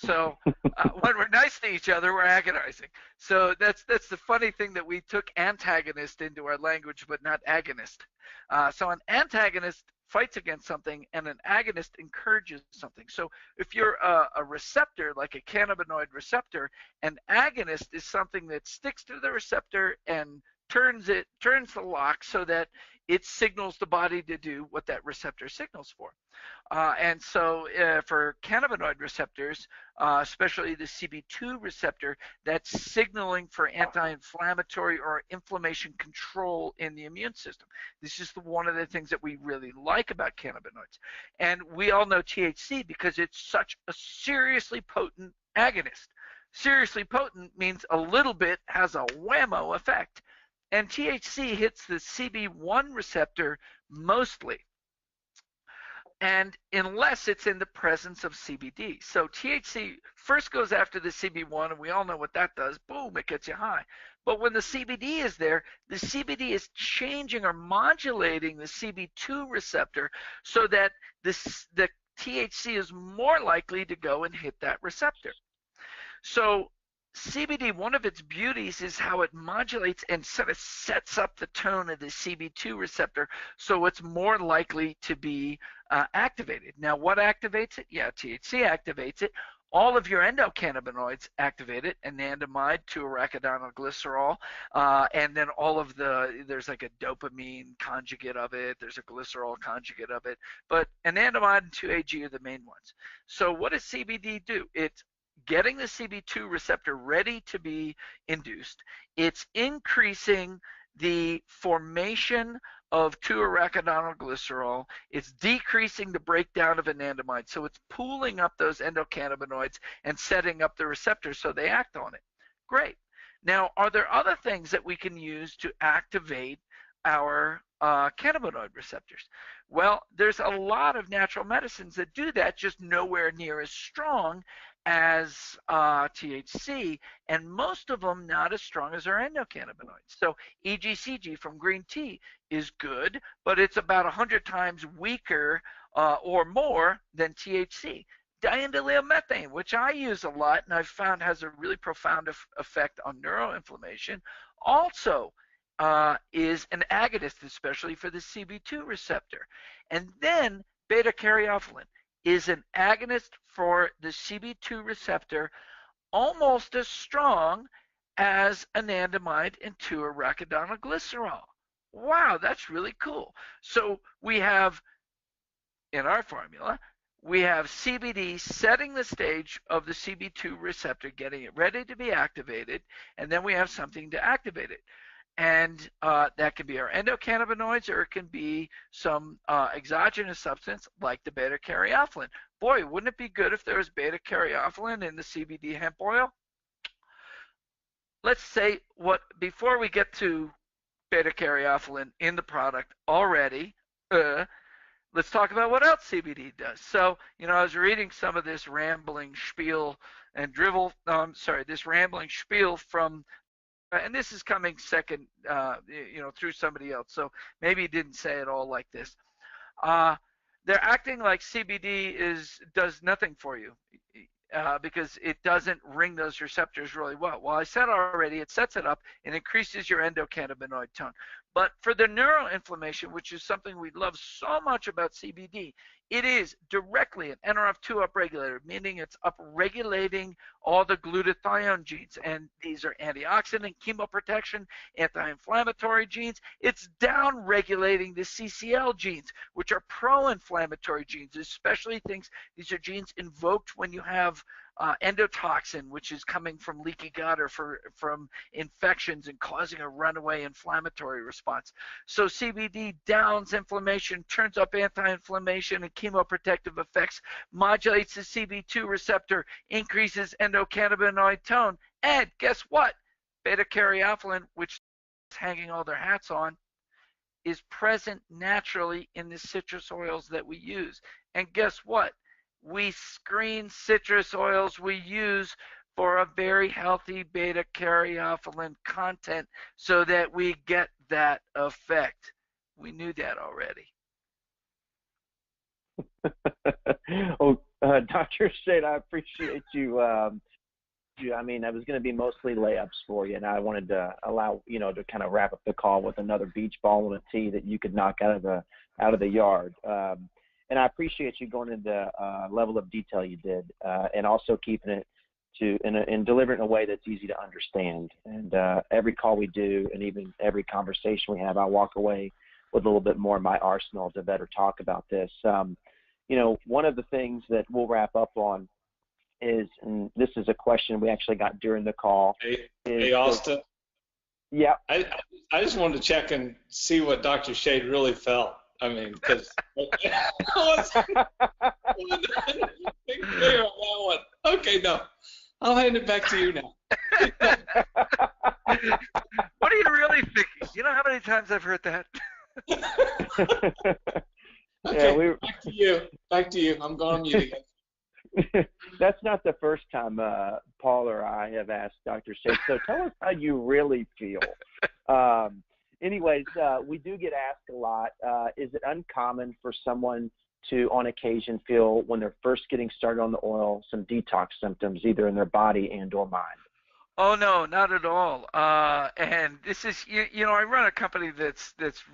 So when we're nice to each other, we're agonizing. So that's the funny thing, that we took antagonist into our language, but not agonist. So an antagonist fights against something, and an agonist encourages something. So if you're a receptor, like a cannabinoid receptor, an agonist is something that sticks to the receptor and turns the lock so that it signals the body to do what that receptor signals for. And so for cannabinoid receptors, especially the CB2 receptor, that's signaling for anti-inflammatory or inflammation control in the immune system. This is one of the things that we really like about cannabinoids. And we all know THC because it's such a seriously potent agonist. Seriously potent means a little bit has a whammo effect. And THC hits the CB1 receptor mostly, and unless it's in the presence of CBD. So THC first goes after the CB1, and we all know what that does. Boom, it gets you high. But when the CBD is there, the CBD is changing or modulating the CB2 receptor so that the THC is more likely to go and hit that receptor. So CBD, one of its beauties is how it modulates and sort of sets up the tone of the CB2 receptor, so it's more likely to be activated. Now, what activates it? Yeah, THC activates it. all of your endocannabinoids activated, anandamide, 2-arachidonoglycerol, and then all of there's like a dopamine conjugate of it, there's a glycerol conjugate of it, but anandamide and 2-AG are the main ones. So what does CBD do? It's getting the CB2 receptor ready to be induced. It's increasing the formation of 2-arachidonoglycerol. It's decreasing the breakdown of anandamide. So it's pooling up those endocannabinoids and setting up the receptors so they act on it. Great. Now, are there other things that we can use to activate our cannabinoid receptors? Well, there's a lot of natural medicines that do that, just nowhere near as strong as THC, and most of them not as strong as our endocannabinoids. So EGCG from green tea is good, but it's about 100 times weaker or more than THC. Diindolylmethane, which I use a lot and I've found has a really profound effect on neuroinflammation, also is an agonist, especially for the CB2 receptor. And then beta-caryophyllene is an agonist for the CB2 receptor, almost as strong as anandamide and 2-arachidonoglycerol. Wow, that's really cool. So we have, in our formula, we have CBD setting the stage of the CB2 receptor, getting it ready to be activated, and then we have something to activate it. And that can be our endocannabinoids, or it can be some exogenous substance like the beta-caryophyllene. Boy, wouldn't it be good if there was beta-caryophyllene in the CBD hemp oil? Let's say before we get to beta-caryophyllene in the product already, let's talk about what else CBD does. So, I was reading some of this rambling spiel and this rambling spiel from, and this is coming second, through somebody else. So maybe he didn't say it all like this. They're acting like CBD does nothing for you because it doesn't ring those receptors really well. Well, I said already, it sets it up and increases your endocannabinoid tone. But for the neuroinflammation, which is something we love so much about CBD, it is directly an NRF2 upregulator, meaning it's upregulating all the glutathione genes. And these are antioxidant, chemoprotection, anti-inflammatory genes. It's downregulating the CCL genes, which are pro-inflammatory genes, especially these are genes invoked when you have endotoxin, which is coming from leaky gut or from infections and causing a runaway inflammatory response. So CBD downs inflammation, turns up anti-inflammation and chemoprotective effects, modulates the CB2 receptor, increases endocannabinoid tone, and guess what? Beta-caryophyllene, which is hanging all their hats on, is present naturally in the citrus oils that we use. And guess what? We screen citrus oils we use for a very healthy beta-caryophyllene content so that we get that effect. We knew that already. Dr. Shade, I appreciate you. I mean, that was going to be mostly layups for you, and I wanted to allow to kind of wrap up the call with another beach ball and a tee that you could knock out of the yard. And I appreciate you going into the level of detail you did, and also keeping it and delivering it in a way that's easy to understand. And every call we do, and even every conversation we have, I walk away with a little bit more in my arsenal to better talk about this. One of the things that we'll wrap up on is, and this is a question we actually got during the call. Hey Austin. Yeah. I just wanted to check and see what Dr. Shade really felt. I mean, because I wasn't clear on that one. Okay, no. I'll hand it back to you now. What are you really thinking? You know how many times I've heard that? Okay, back to you. I'm going on mute again. That's not the first time Paul or I have asked Dr. Shade, so tell us how you really feel. Anyways, we do get asked a lot, is it uncommon for someone to, on occasion, feel when they're first getting started on the oil, some detox symptoms, either in their body and or mind? Oh no, not at all. And this is, you know, I run a company that's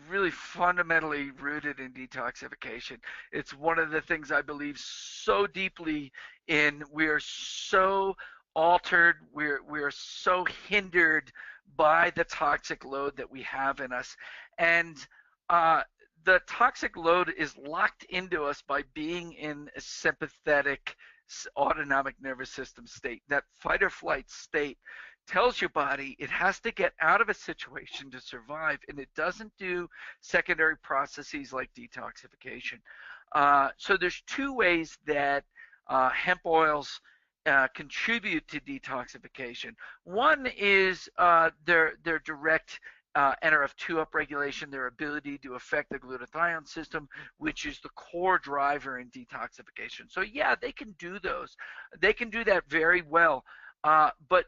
really fundamentally rooted in detoxification. It's one of the things I believe so deeply in. We're so altered. We're so hindered by the toxic load that we have in us, and uh, the toxic load is locked into us by being in a sympathetic autonomic nervous system state. That fight or flight state tells your body it has to get out of a situation to survive, and it doesn't do secondary processes like detoxification. So there's two ways that hemp oils contribute to detoxification. One is their direct NRF2 upregulation, their ability to affect the glutathione system, which is the core driver in detoxification. So yeah, they can do those. They can do that very well. But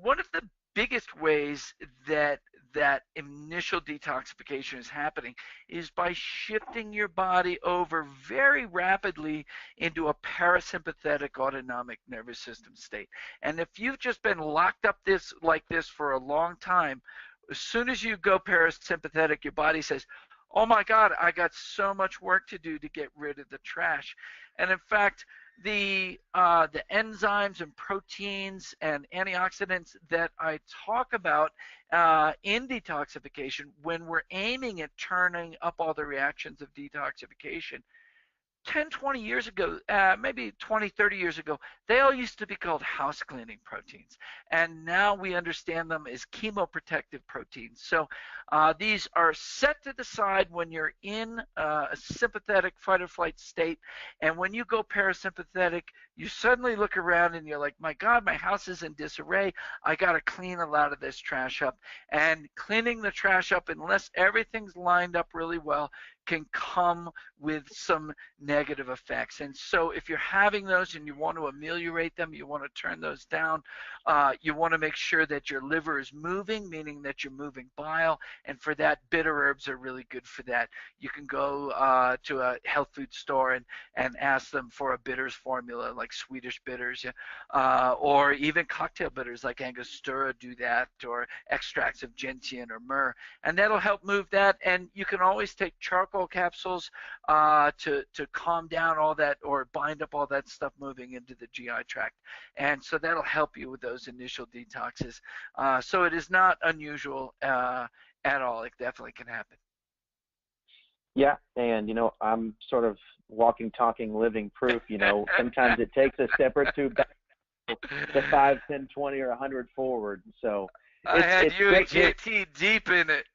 one of the biggest ways that that initial detoxification is happening is by shifting your body over very rapidly into a parasympathetic autonomic nervous system state. And if you've just been locked up like this for a long time, as soon as you go parasympathetic, your body says, oh my God, I got so much work to do to get rid of the trash. And in fact, the enzymes and proteins and antioxidants that I talk about in detoxification, when we're aiming at turning up all the reactions of detoxification, 10, 20 years ago, maybe 20, 30 years ago, they all used to be called house cleaning proteins. And now we understand them as chemoprotective proteins. So these are set to the side when you're in a sympathetic fight or flight state. And when you go parasympathetic, you suddenly look around and you're like, my God, my house is in disarray. I got to clean a lot of this trash up. And cleaning the trash up, unless everything's lined up really well, can come with some negative effects. And so if you're having those and you want to ameliorate them, you want to turn those down, you want to make sure that your liver is moving, meaning that you're moving bile, and for that, bitter herbs are really good for that. You can go to a health food store and ask them for a bitters formula, like Swedish bitters, or even cocktail bitters like Angostura do that, or extracts of gentian or myrrh, and that'll help move that. And you can always take charcoal capsules to calm down all that or bind up all that stuff moving into the GI tract. And so that'll help you with those initial detoxes. So it is not unusual at all. It definitely can happen. Yeah, and you know, I'm sort of walking, talking, living proof. You know, sometimes it takes a step or two back to 5, 10, 20, or 100 forward. So I had you and JT deep in it.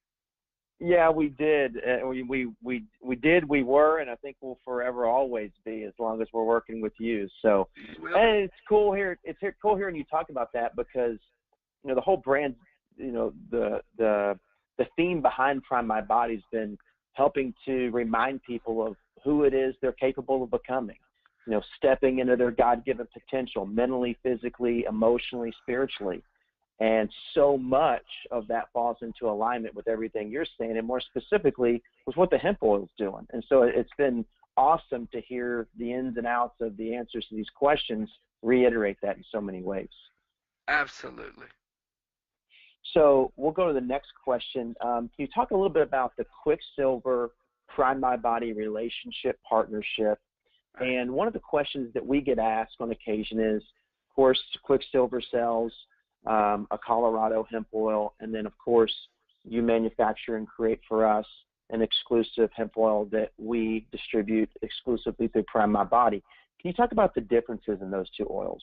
Yeah, we did. We did. We were, and I think we'll forever always be as long as we're working with you. So, and it's cool here. It's cool hearing you talk about that because, you know, the whole brand, you know, the theme behind Prime My Body's been helping to remind people of who it is they're capable of becoming. You know, stepping into their God-given potential, mentally, physically, emotionally, spiritually. And so much of that falls into alignment with everything you're saying, and more specifically with what the hemp oil is doing. And so it's been awesome to hear the ins and outs of the answers to these questions reiterate that in so many ways. Absolutely. So we'll go to the next question. Can you talk a little bit about the Quicksilver Prime My Body relationship partnership? And one of the questions that we get asked on occasion is, of course, Quicksilver sells a Colorado hemp oil, and then of course you manufacture and create for us an exclusive hemp oil that we distribute exclusively through Prime My Body. Can you talk about the differences in those two oils?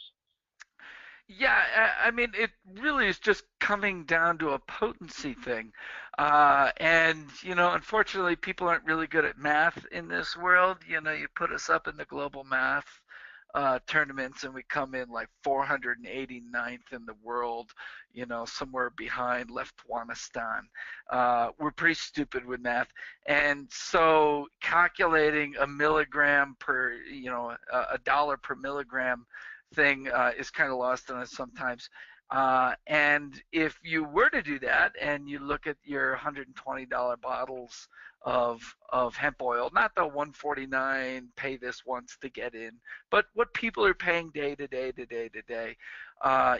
Yeah, I mean, it really is just coming down to a potency thing. And, you know, unfortunately, people aren't really good at math in this world. You know, you put us up in the global math tournaments and we come in like 489th in the world, you know, somewhere behind Leftwanistan. We're pretty stupid with math. And so calculating a milligram per, you know, a dollar per milligram thing is kind of lost on us sometimes. And if you were to do that and you look at your $120 bottles of hemp oil, not the $149 pay this once to get in, but what people are paying day to day,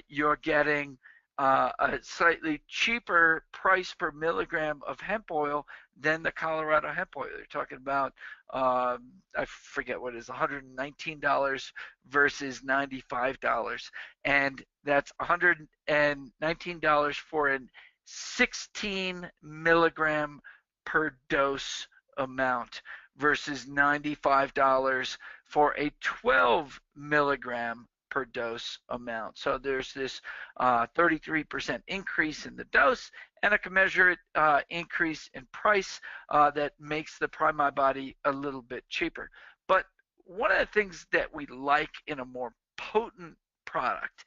you're getting a slightly cheaper price per milligram of hemp oil than the Colorado hemp oil. You're talking about, I forget what it is, $119 versus $95. And that's $119 for a 16 milligram per dose amount versus $95 for a 12 milligram per dose amount. So there's this 33% increase in the dose and a commensurate increase in price that makes the Prime My Body a little bit cheaper. But one of the things that we like in a more potent product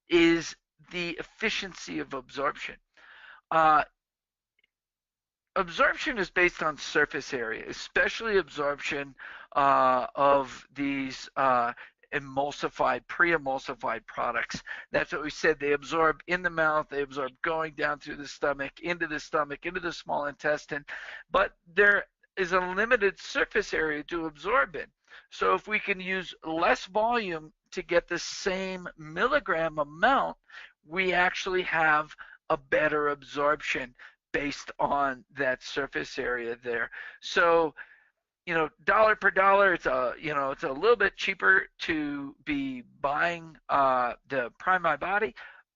is the efficiency of absorption. Absorption is based on surface area, especially absorption of these emulsified, pre-emulsified products. That's what we said. They absorb in the mouth, they absorb going down through the stomach, into the small intestine, but there is a limited surface area to absorb in. So if we can use less volume to get the same milligram amount, we actually have a better absorption based on that surface area there. So, dollar per dollar, it's a little bit cheaper to be buying the Prime My Body,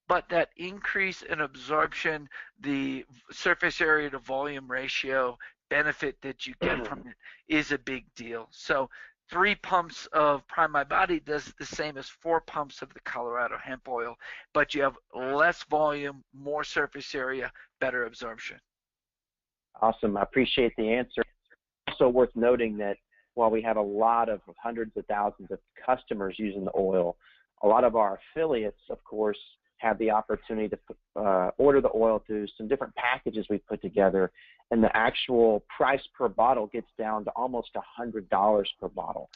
but that increase in absorption, the surface area to volume ratio benefit that you get from it is a big deal. So 3 pumps of Prime My Body does the same as 4 pumps of the Colorado hemp oil, but you have less volume, more surface area, better absorption. Awesome. I appreciate the answer. Also worth noting that while we have a lot of hundreds of thousands of customers using the oil, a lot of our affiliates, of course, have the opportunity to order the oil through some different packages we put together, and the actual price per bottle gets down to almost $100 per bottle.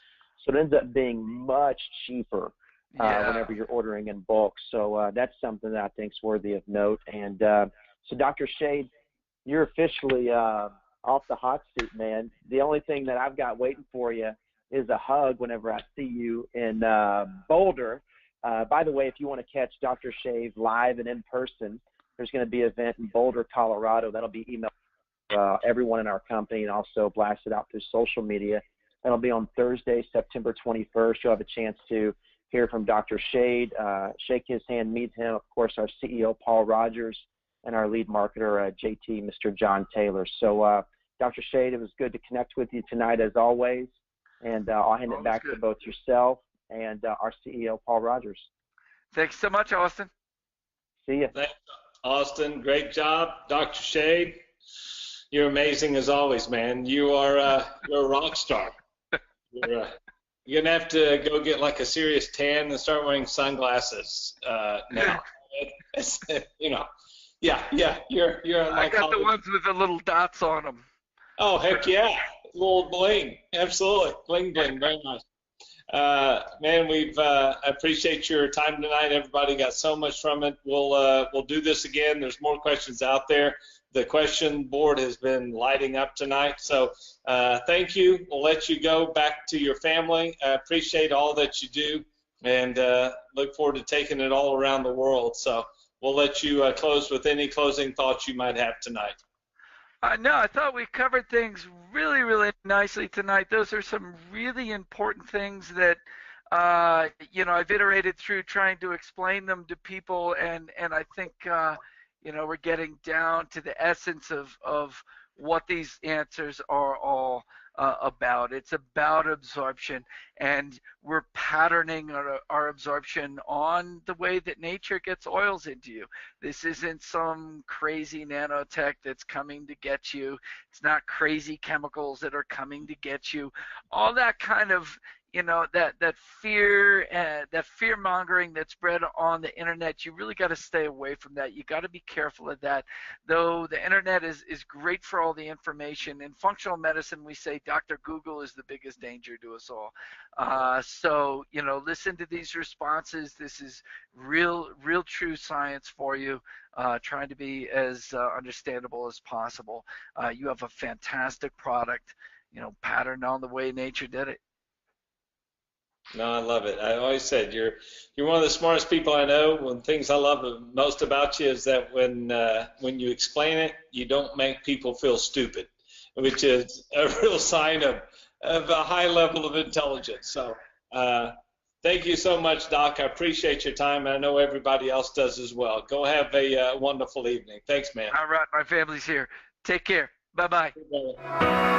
So it ends up being much cheaper whenever you're ordering in bulk. So that's something that I think is worthy of note. And so Dr. Shade, you're officially off the hot seat, man. The only thing that I've got waiting for you is a hug whenever I see you in Boulder. By the way, if you want to catch Dr. Shave live and in person, there's going to be an event in Boulder, Colorado. That'll be emailed everyone in our company and also blasted out through social media. That'll be on Thursday, September 21st. You'll have a chance to hear from Dr. Shade, shake his hand, meet him, of course, our CEO, Paul Rogers, and our lead marketer, JT, Mr. John Taylor. So, Dr. Shade, it was good to connect with you tonight as always, and I'll hand it back to both yourself and our CEO, Paul Rogers. Thanks so much, Austin. See you. Thanks, Austin. Great job. Dr. Shade, you're amazing as always, man. You're a rock star. You're going to have to go get like a serious tan and start wearing sunglasses now. Yeah, you're I got the ones with the little dots on them. Oh, heck yeah. A little bling. Absolutely. Bling, bling. Very nice. Man, I appreciate your time tonight. Everybody got so much from it. We'll do this again. There's more questions out there. The question board has been lighting up tonight. So thank you. We'll let you go back to your family. I appreciate all that you do and look forward to taking it all around the world. So we'll let you close with any closing thoughts you might have tonight. No, I thought we covered things really, really nicely tonight. Those are some really important things that, I've iterated through trying to explain them to people, and I think, we're getting down to the essence of what these answers are all about. It's about absorption, and we're patterning our absorption on the way that nature gets oils into you. This isn't some crazy nanotech that's coming to get you. It's not crazy chemicals that are coming to get you. All that kind of that fear, that fear mongering that's spread on the internet, you really got to stay away from that. You got to be careful of that. Though the internet is great for all the information, in functional medicine we say Dr. Google is the biggest danger to us all. So listen to these responses. This is real true science for you, trying to be as understandable as possible. You have a fantastic product, patterned on the way nature did it. No, I love it. I always said you're one of the smartest people I know. One of the things I love most about you is that when you explain it, you don't make people feel stupid, which is a real sign of a high level of intelligence. So thank you so much, Doc. I appreciate your time, and I know everybody else does as well. Go have a wonderful evening. Thanks, man. All right, my family's here. Take care. Bye-bye. Bye-bye.